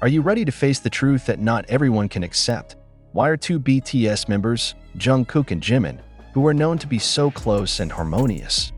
Are you ready to face the truth that not everyone can accept? Why are two BTS members, Jungkook and Jimin, who are known to be so close and harmonious,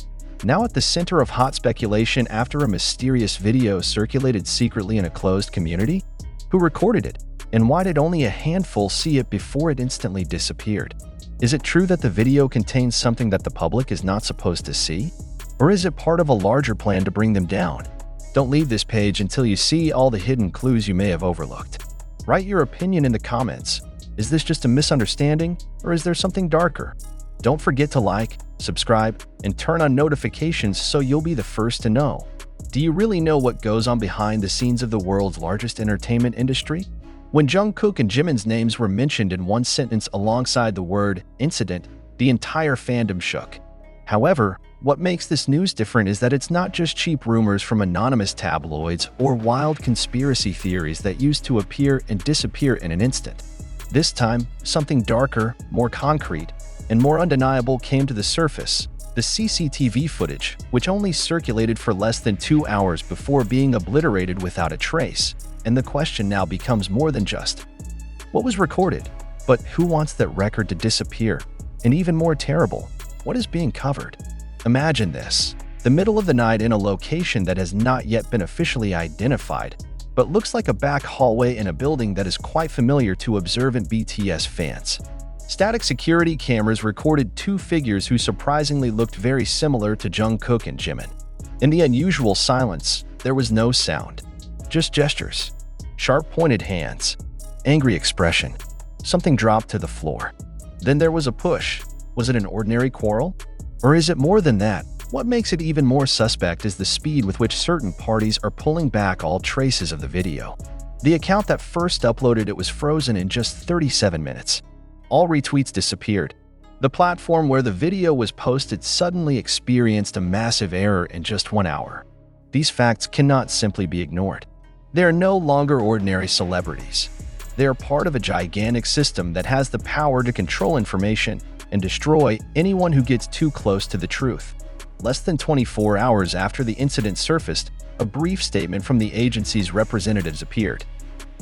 now at the center of hot speculation after a mysterious video circulated secretly in a closed community? Who recorded it, and why did only a handful see it before it instantly disappeared? Is it true that the video contains something that the public is not supposed to see? Or is it part of a larger plan to bring them down? Don't leave this page until you see all the hidden clues you may have overlooked. Write your opinion in the comments. Is this just a misunderstanding, or is there something darker? Don't forget to like, subscribe, and turn on notifications so you'll be the first to know. Do you really know what goes on behind the scenes of the world's largest entertainment industry? When Jungkook and Jimin's names were mentioned in one sentence alongside the word incident, the entire fandom shook. However, what makes this news different is that it's not just cheap rumors from anonymous tabloids or wild conspiracy theories that used to appear and disappear in an instant. This time, something darker, more concrete, and more undeniable came to the surface: the CCTV footage, which only circulated for less than 2 hours before being obliterated without a trace. And the question now becomes more than just what was recorded, but who wants that record to disappear? And even more terrible, what is being covered? Imagine this: the middle of the night in a location that has not yet been officially identified, but looks like a back hallway in a building that is quite familiar to observant BTS fans. Static security cameras recorded two figures who surprisingly looked very similar to Jungkook and Jimin. In the unusual silence, there was no sound, just gestures, sharp-pointed hands, angry expression. Something dropped to the floor. Then there was a push. Was it an ordinary quarrel? Or is it more than that? What makes it even more suspect is the speed with which certain parties are pulling back all traces of the video. The account that first uploaded it was frozen in just 37 minutes. All retweets disappeared. The platform where the video was posted suddenly experienced a massive error in just 1 hour. These facts cannot simply be ignored. They are no longer ordinary celebrities. They are part of a gigantic system that has the power to control information and destroy anyone who gets too close to the truth. Less than 24 hours after the incident surfaced, a brief statement from the agency's representatives appeared.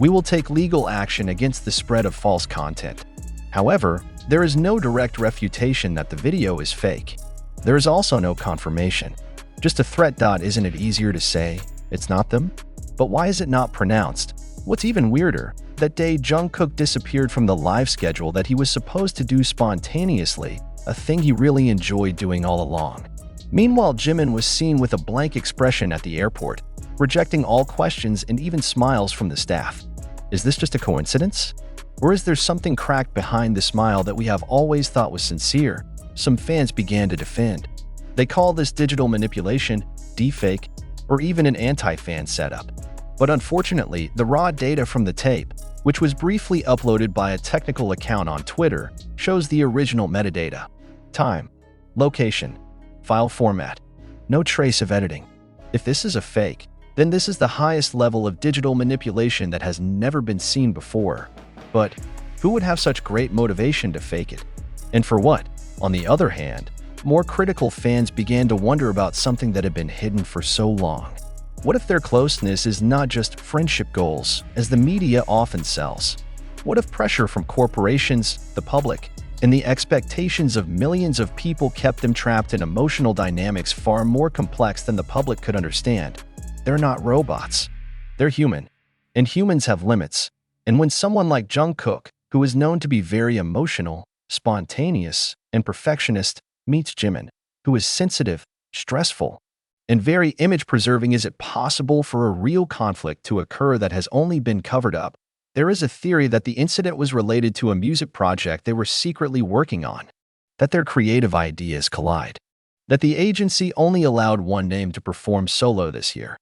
"We will take legal action against the spread of false content." However, there is no direct refutation that the video is fake. There is also no confirmation. Just a threat. Isn't it easier to say it's not them? But why is it not pronounced? What's even weirder, that day Jungkook disappeared from the live schedule that he was supposed to do spontaneously, a thing he really enjoyed doing all along. Meanwhile, Jimin was seen with a blank expression at the airport, rejecting all questions and even smiles from the staff. Is this just a coincidence? Or is there something cracked behind the smile that we have always thought was sincere? Some fans began to defend. They call this digital manipulation, deepfake, or even an anti-fan setup. But unfortunately, the raw data from the tape, which was briefly uploaded by a technical account on Twitter, shows the original metadata: time, location, file format, no trace of editing. If this is a fake, then this is the highest level of digital manipulation that has never been seen before. But who would have such great motivation to fake it? And for what? On the other hand, more critical fans began to wonder about something that had been hidden for so long. What if their closeness is not just friendship goals, as the media often sells? What if pressure from corporations, the public, and the expectations of millions of people kept them trapped in emotional dynamics far more complex than the public could understand? They're not robots. They're human. And humans have limits. And when someone like Jungkook, who is known to be very emotional, spontaneous, and perfectionist, meets Jimin, who is sensitive, stressful, and very image-preserving, is it possible for a real conflict to occur that has only been covered up? There is a theory that the incident was related to a music project they were secretly working on, that their creative ideas collide, that the agency only allowed one name to perform solo this year,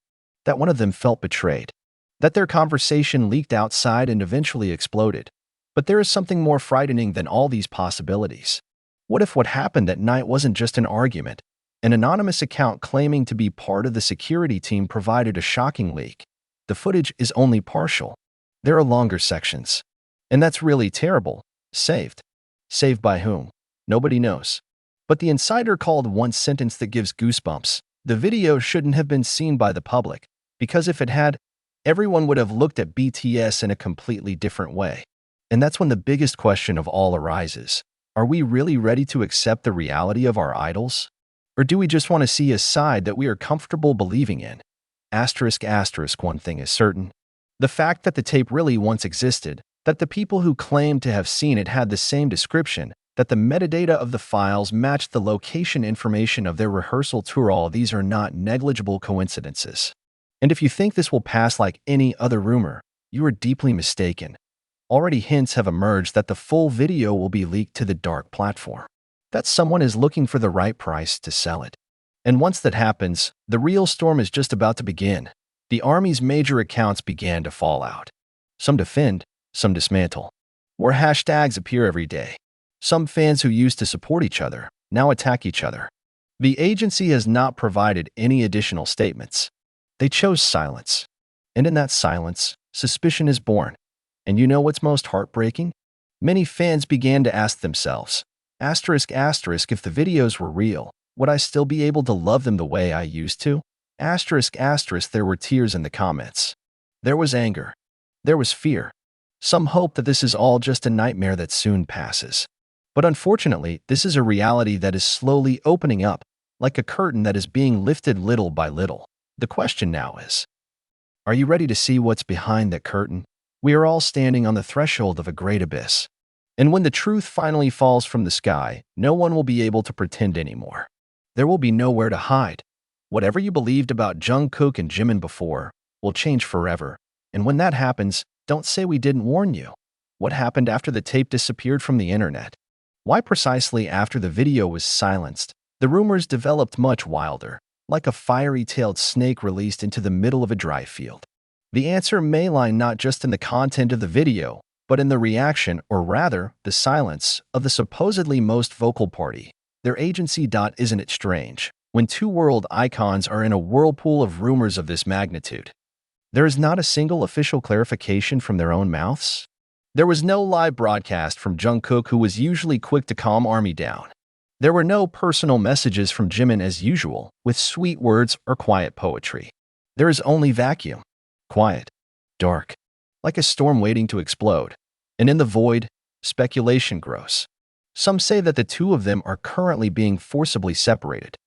that one of them felt betrayed, that their conversation leaked outside and eventually exploded. But there is something more frightening than all these possibilities. What if what happened that night wasn't just an argument? An anonymous account claiming to be part of the security team provided a shocking leak. The footage is only partial. There are longer sections. And that's really terrible. Saved. Saved by whom? Nobody knows. But the insider called one sentence that gives goosebumps. The video shouldn't have been seen by the public, because if it had, everyone would have looked at BTS in a completely different way. And that's when the biggest question of all arises. Are we really ready to accept the reality of our idols? Or do we just want to see a side that we are comfortable believing in? One thing is certain. The fact that the tape really once existed, that the people who claimed to have seen it had the same description, that the metadata of the files matched the location information of their rehearsal tour, all these are not negligible coincidences. And if you think this will pass like any other rumor, you are deeply mistaken. Already hints have emerged that the full video will be leaked to the dark platform, that someone is looking for the right price to sell it. And once that happens, the real storm is just about to begin. The army's major accounts began to fall out. Some defend, some dismantle. More hashtags appear every day. Some fans who used to support each other now attack each other. The agency has not provided any additional statements. They chose silence. And in that silence, suspicion is born. And you know what's most heartbreaking? Many fans began to ask themselves, if the videos were real, would I still be able to love them the way I used to? There were tears in the comments. There was anger. There was fear. Some hope that this is all just a nightmare that soon passes. But unfortunately, this is a reality that is slowly opening up, like a curtain that is being lifted little by little. The question now is, are you ready to see what's behind that curtain? We are all standing on the threshold of a great abyss. And when the truth finally falls from the sky, no one will be able to pretend anymore. There will be nowhere to hide. Whatever you believed about Jungkook and Jimin before will change forever. And when that happens, don't say we didn't warn you. What happened after the tape disappeared from the internet? Why precisely after the video was silenced, the rumors developed much wilder, like a fiery-tailed snake released into the middle of a dry field? The answer may lie not just in the content of the video, but in the reaction, or rather, the silence, of the supposedly most vocal party, their agency. Isn't it strange, when two world icons are in a whirlpool of rumors of this magnitude, there is not a single official clarification from their own mouths? There was no live broadcast from Jungkook, who was usually quick to calm ARMY down. There were no personal messages from Jimin as usual, with sweet words or quiet poetry. There is only vacuum. Quiet. Dark. Like a storm waiting to explode. And in the void, speculation grows. Some say that the two of them are currently being forcibly separated.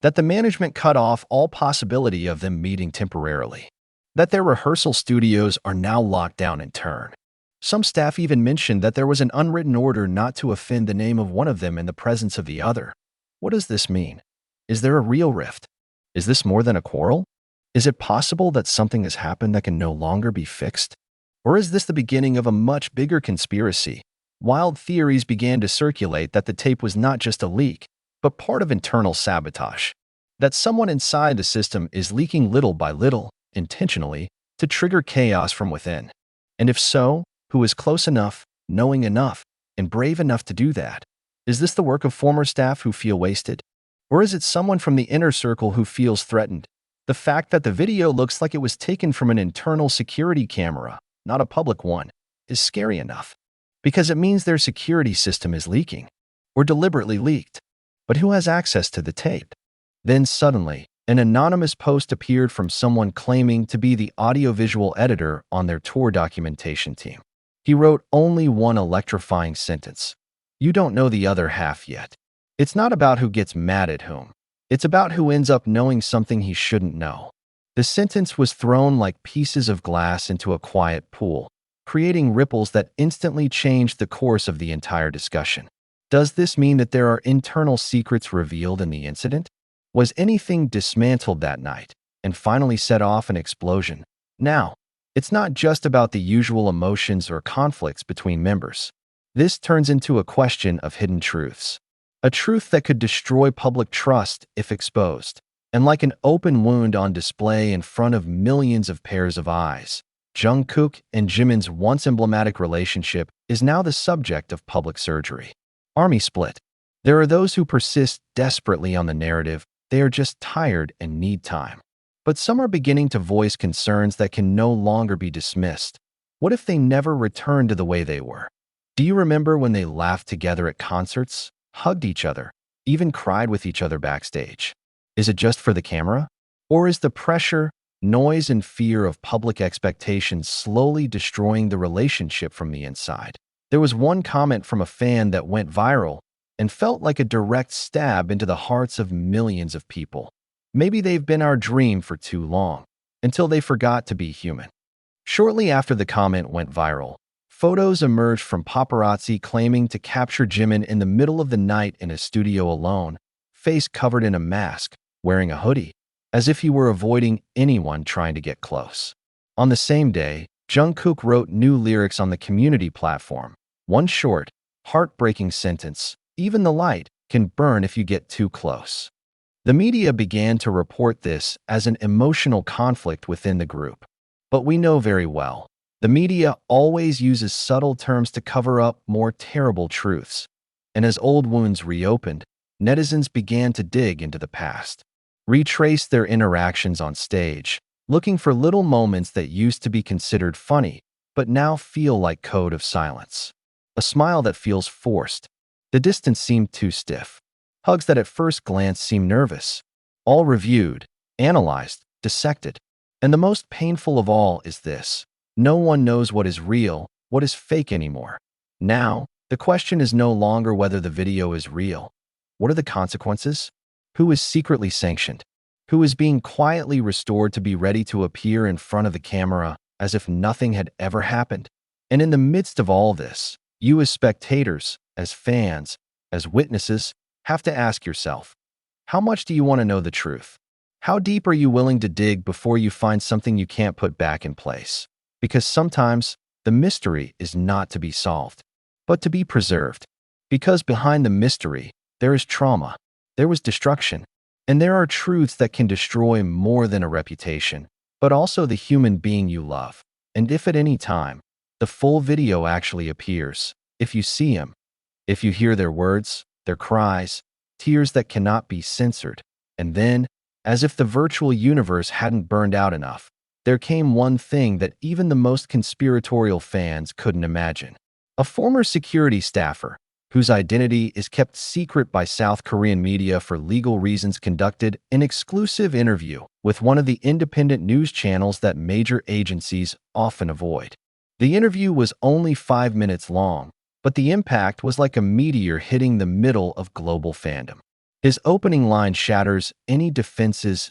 That the management cut off all possibility of them meeting temporarily. That their rehearsal studios are now locked down in turn. Some staff even mentioned that there was an unwritten order not to offend the name of one of them in the presence of the other. What does this mean? Is there a real rift? Is this more than a quarrel? Is it possible that something has happened that can no longer be fixed? Or is this the beginning of a much bigger conspiracy? Wild theories began to circulate that the tape was not just a leak, but part of internal sabotage. That someone inside the system is leaking little by little, intentionally, to trigger chaos from within. And if so, who is close enough, knowing enough, and brave enough to do that? Is this the work of former staff who feel wasted? Or is it someone from the inner circle who feels threatened? The fact that the video looks like it was taken from an internal security camera, not a public one, is scary enough. Because it means their security system is leaking, or deliberately leaked. But who has access to the tape? Then suddenly, an anonymous post appeared from someone claiming to be the audiovisual editor on their tour documentation team. He wrote only one electrifying sentence. You don't know the other half yet. It's not about who gets mad at whom. It's about who ends up knowing something he shouldn't know. The sentence was thrown like pieces of glass into a quiet pool, creating ripples that instantly changed the course of the entire discussion. Does this mean that there are internal secrets revealed in the incident? Was anything dismantled that night and finally set off an explosion? Now, it's not just about the usual emotions or conflicts between members. This turns into a question of hidden truths. A truth that could destroy public trust if exposed. And like an open wound on display in front of millions of pairs of eyes, Jungkook and Jimin's once emblematic relationship is now the subject of public surgery. ARMY split. There are those who persist desperately on the narrative. They are just tired and need time. But some are beginning to voice concerns that can no longer be dismissed. What if they never return to the way they were? Do you remember when they laughed together at concerts, hugged each other, even cried with each other backstage? Is it just for the camera? Or is the pressure, noise and fear of public expectations slowly destroying the relationship from the inside. There was one comment from a fan that went viral and felt like a direct stab into the hearts of millions of people. Maybe they've been our dream for too long, until they forgot to be human. Shortly after the comment went viral, photos emerged from paparazzi claiming to capture Jimin in the middle of the night in a studio alone, face covered in a mask, wearing a hoodie, as if he were avoiding anyone trying to get close. On the same day, Jungkook wrote new lyrics on the community platform. One short, heartbreaking sentence, "Even the light can burn if you get too close." The media began to report this as an emotional conflict within the group. But we know very well, the media always uses subtle terms to cover up more terrible truths. And as old wounds reopened, netizens began to dig into the past, retrace their interactions on stage, looking for little moments that used to be considered funny, but now feel like code of silence. A smile that feels forced. The distance seemed too stiff. Hugs that at first glance seem nervous. All reviewed, analyzed, dissected. And the most painful of all is this: no one knows what is real, what is fake anymore. Now, the question is no longer whether the video is real. What are the consequences? Who is secretly sanctioned? Who is being quietly restored to be ready to appear in front of the camera as if nothing had ever happened? And in the midst of all this, you as spectators, as fans, as witnesses, have to ask yourself, how much do you want to know the truth? How deep are you willing to dig before you find something you can't put back in place? Because sometimes the mystery is not to be solved, but to be preserved. Because behind the mystery, there is trauma, there was destruction, and there are truths that can destroy more than a reputation, but also the human being you love. And if at any time, the full video actually appears, if you see him, if you hear their words, their cries, tears that cannot be censored, and then, as if the virtual universe hadn't burned out enough, there came one thing that even the most conspiratorial fans couldn't imagine. A former security staffer, whose identity is kept secret by South Korean media for legal reasons, conducted an exclusive interview with one of the independent news channels that major agencies often avoid. The interview was only 5 minutes long, but the impact was like a meteor hitting the middle of global fandom. His opening line shatters any defenses.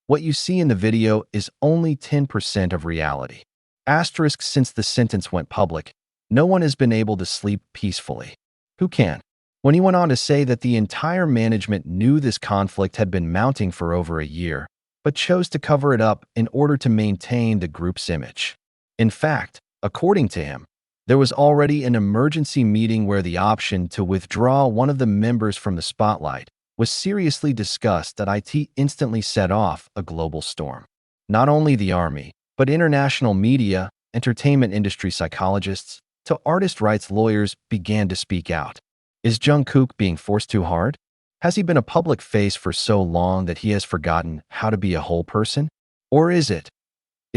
What you see in the video is only 10% of reality. Since the sentence went public, no one has been able to sleep peacefully. Who can? When he went on to say that the entire management knew this conflict had been mounting for over a year, but chose to cover it up in order to maintain the group's image. In fact, according to him, there was already an emergency meeting where the option to withdraw one of the members from the spotlight was seriously discussed that it instantly set off a global storm. Not only the army, but international media, entertainment industry psychologists, to artist rights lawyers began to speak out. Is Jungkook being forced too hard? Has he been a public face for so long that he has forgotten how to be a whole person? Or is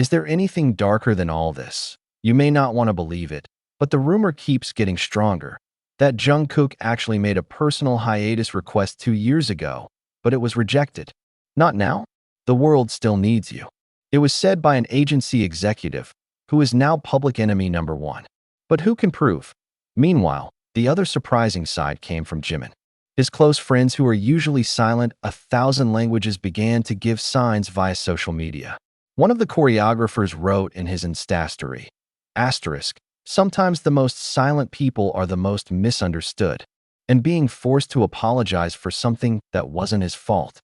there anything darker than all this? You may not want to believe it, but the rumor keeps getting stronger that Jungkook actually made a personal hiatus request 2 years ago, but it was rejected. Not now. The world still needs you. It was said by an agency executive who is now public enemy number one. But who can prove? Meanwhile, the other surprising side came from Jimin. His close friends, who are usually silent 1,000 languages, began to give signs via social media. One of the choreographers wrote in his Insta story, "Sometimes the most silent people are the most misunderstood," and being forced to apologize for something that wasn't his fault.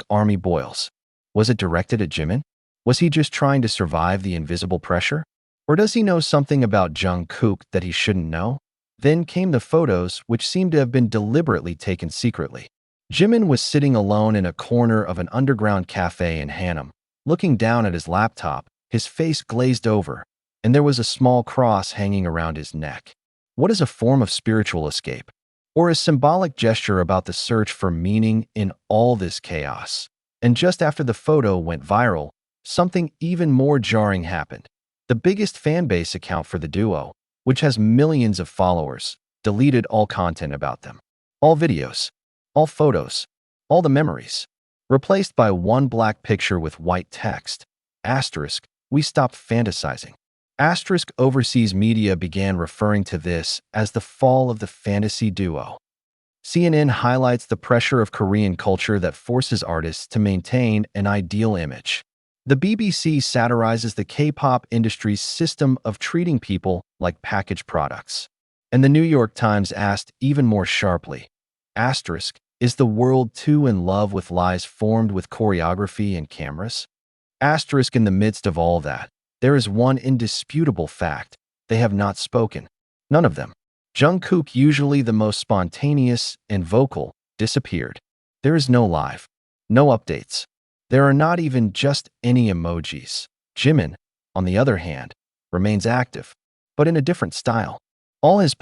Army boils. Was it directed at Jimin? Was he just trying to survive the invisible pressure? Or does he know something about Jungkook that he shouldn't know? Then came the photos, which seemed to have been deliberately taken secretly. Jimin was sitting alone in a corner of an underground cafe in Hanam, looking down at his laptop, his face glazed over, and there was a small cross hanging around his neck. What is a form of spiritual escape? Or a symbolic gesture about the search for meaning in all this chaos? And just after the photo went viral, something even more jarring happened. The biggest fanbase account for the duo, which has millions of followers, deleted all content about them. All videos, all photos, all the memories. replaced by one black picture with white text. Asterisk, we stopped fantasizing. Asterisk, overseas media began referring to this as the fall of the fantasy duo. CNN highlights the pressure of Korean culture that forces artists to maintain an ideal image. The BBC satirizes the K-pop industry's system of treating people like packaged products. And the New York Times asked even more sharply, asterisk, is the world too in love with lies formed with choreography and cameras? Asterisk, in the midst of all that, there is one indisputable fact. They have not spoken. None of them. Jungkook, usually the most spontaneous and vocal, disappeared. There is no live. No updates. There are not even just any emojis. Jimin, on the other hand, remains active, but in a different style. All his